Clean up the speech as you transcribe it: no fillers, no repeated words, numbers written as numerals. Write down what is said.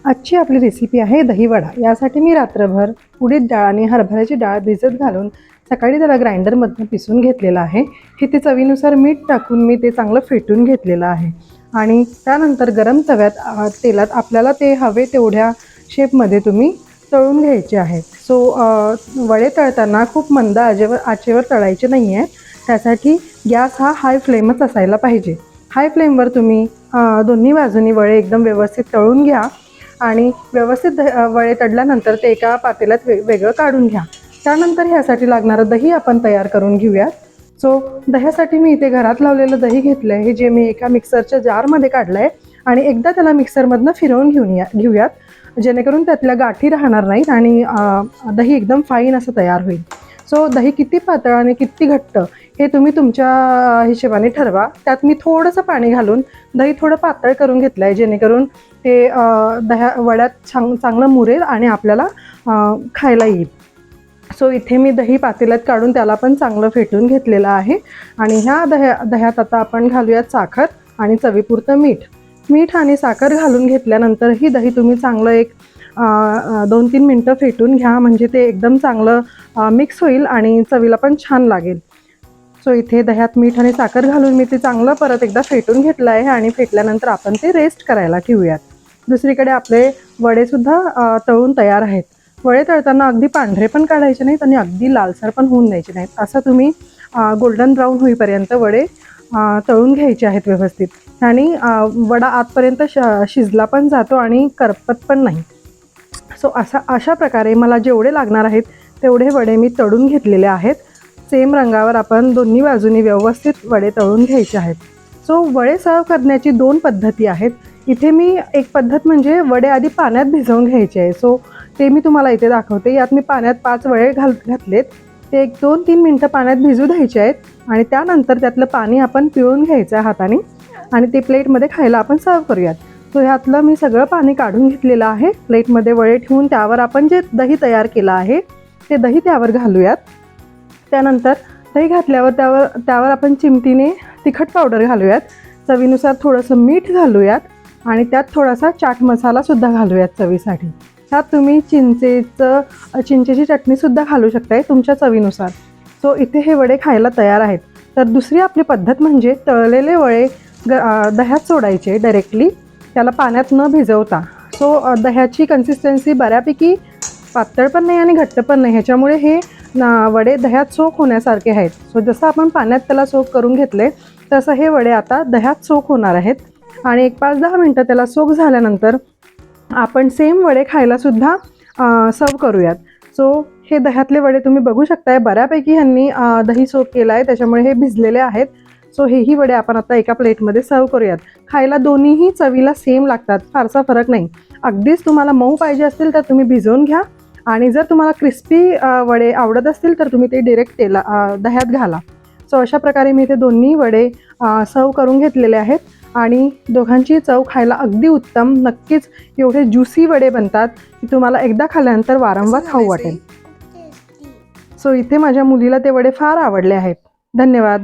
आजची आपली रेसिपी आहे दहीवडा। यासाठी मी रात्रभर उडीद डाळ आणि हरभऱ्याची डाळ भिजत घालून सकाळी त्याला ग्राइंडरमधून पिसून घेतलेलं आहे। हे ते चवीनुसार मीठ टाकून मी ते चांगलं फेटून घेतलेलं आहे आणि त्यानंतर गरम तव्यात तेलात आपल्याला ते हवे तेवढ्या शेपमध्ये तुम्ही तळून घ्यायचे आहेत। वडे तळताना खूप मंद आचेवर तळायचे नाही आहेत। त्यासाठी गॅस हा हाय फ्लेमच असायला पाहिजे। हाय फ्लेमवर तुम्ही दोन्ही बाजूनी वडे एकदम व्यवस्थित तळून घ्या आणि व्यवस्थित वडे तळल्यानंतर ते एका पातेल्यात वेगळं काढून घ्या। त्यानंतर ह्यासाठी लागणारं दही आपण तयार करून घेऊयात। दह्यासाठी मी इथे घरात लावलेलं दही घेतलं आहे, जे मी एका मिक्सरच्या जारमध्ये काढलं आहे आणि एकदा त्याला मिक्सरमधनं फिरवून घेऊयात, जेणेकरून त्यातल्या गाठी राहणार नाहीत आणि दही एकदम फाईन असं तयार होईल। दही किती पातळ आणि किती घट्ट हे तुम्ही तुमच्या हिशोबाने ठरवा। त्यात मी थोडंसं पाणी घालून दही थोडं पातळ करून घेतलं आहे, जेणेकरून ते वड्यात चांगलं मुरेल आणि आपल्याला खायला येईल। इथे मी दही पातेल्यात काढून त्याला पण चांगलं फेटून घेतलेलं आहे आणि ह्या दह्यात आता आपण घालूयात साखर आणि चवीपुरतं मीठ आणि साखर घालून घेतल्यानंतर ही दही तुम्ही चांगलं एक 2-3 मिनटं फेटून घ्या, म्हणजे ते एकदम चांगलं मिक्स होईल आणि चवीला पण छान लागेल। इथे दह्यात मीठ आणि साखर घालून मी ते चांगलं परत एकदा फेटून घेतलं आहे आणि फेटल्यानंतर आपण ते रेस्ट करायला ठेवूयात। दुसरीकडे आपले वडेसुद्धा तळून तयार आहेत। वडे तळताना अगदी पांढरे पण काढायचे नाहीत आणि अगदी लालसर पण होऊन द्यायचे नाहीत। असं तुम्ही गोल्डन ब्राऊन होईपर्यंत वडे तळून घ्यायचे आहेत व्यवस्थित आणि वडा आतपर्यंत शिजला पण जातो आणि करपत पण नाही। अशा प्रकारे मला जेवढे लागणार आहेत तेवढे वडे मी तळून घेतलेले आहेत। सेम रंगावर आपण दोन्ही बाजूनी व्यवस्थित वडे तळून घ्यायचे आहेत। वडे सर्व करण्याची 2 पद्धती आहेत। इथे मी एक पद्धत म्हणजे वडे आधी पाण्यात भिजवून घ्यायचे आहे। ते मी तुम्हाला इथे दाखवते। यात मी पाण्यात 5 वडे घातलेत। ते 1-2-3 मिनटं पाण्यात भिजू द्यायचे आहेत आणि त्यानंतर त्यातलं पाणी आपण पिळून घ्यायचं आहे हाताने आणि ते प्लेटमध्ये खायला आपण सर्व करूयात। ह्यातलं मी सगळं पाणी काढून घेतलेलं आहे। प्लेटमध्ये वडे ठेवून त्यावर आपण जे दही तयार केलं आहे ते दही त्यावर घालूयात। त्यानंतर दही घातल्यावर त्यावर आपण चिमटीने तिखट पावडर घालूयात, चवीनुसार थोडंसं मीठ घालूयात आणि त्यात थोडासा चाट मसालासुद्धा घालूयात चवीसाठी। त्यात तुम्ही चिंचेची चटणीसुद्धा घालू शकताय तुमच्या चवीनुसार। इथे हे वडे खायला तयार आहेत। तर दुसरी आपली पद्धत म्हणजे तळलेले वडे दह्यात सोडायचे डायरेक्टली, त्याला पाण्यात न भिजवता। दह्याची कन्सिस्टन्सी बऱ्यापैकी पातळ पण नाही आणि घट्ट पण नाही, ह्याच्यामुळे हे वडे दह्यात सोक होण्यासारखे आहेत। जसं आपण पाण्यात त्याला सोक करून घेतले तसं हे वडे आता दह्यात सोक होणार आहेत आणि एक 5-10 मिनटं त्याला सोक झाल्यानंतर आपण सेम वडे खायलासुद्धा सर्व करूयात। हे दह्यातले वडे तुम्ही बघू शकताय, बऱ्यापैकी ह्यांनी दही सोक केलं आहे, त्याच्यामुळे हे भिजलेले आहेत। हेही वडे आपण आता एका प्लेटमध्ये सर्व करूयात। खायला दोन्हीही चवीला सेम लागतात, फारसा फरक नाही। अगदीच तुम्हाला मऊ पाहिजे असतील तर तुम्ही भिजवून घ्या आणि जर तुम्हाला क्रिस्पी वडे आवडत असतील तर तुम्ही ते डायरेक्ट दह्यात घाला। अशा प्रकारे मी ते दोन्ही वडे सर्व करून घेतलेले आहेत आणि दोघांची चव खायला अगदी उत्तम। नक्कीच एवढे ज्युसी वडे बनतात की तुम्हाला एकदा खाल्ल्यानंतर वारंवार खाऊ वाटेल। इथे माझ्या मुलीला ते वडे फार आवडले आहेत। धन्यवाद।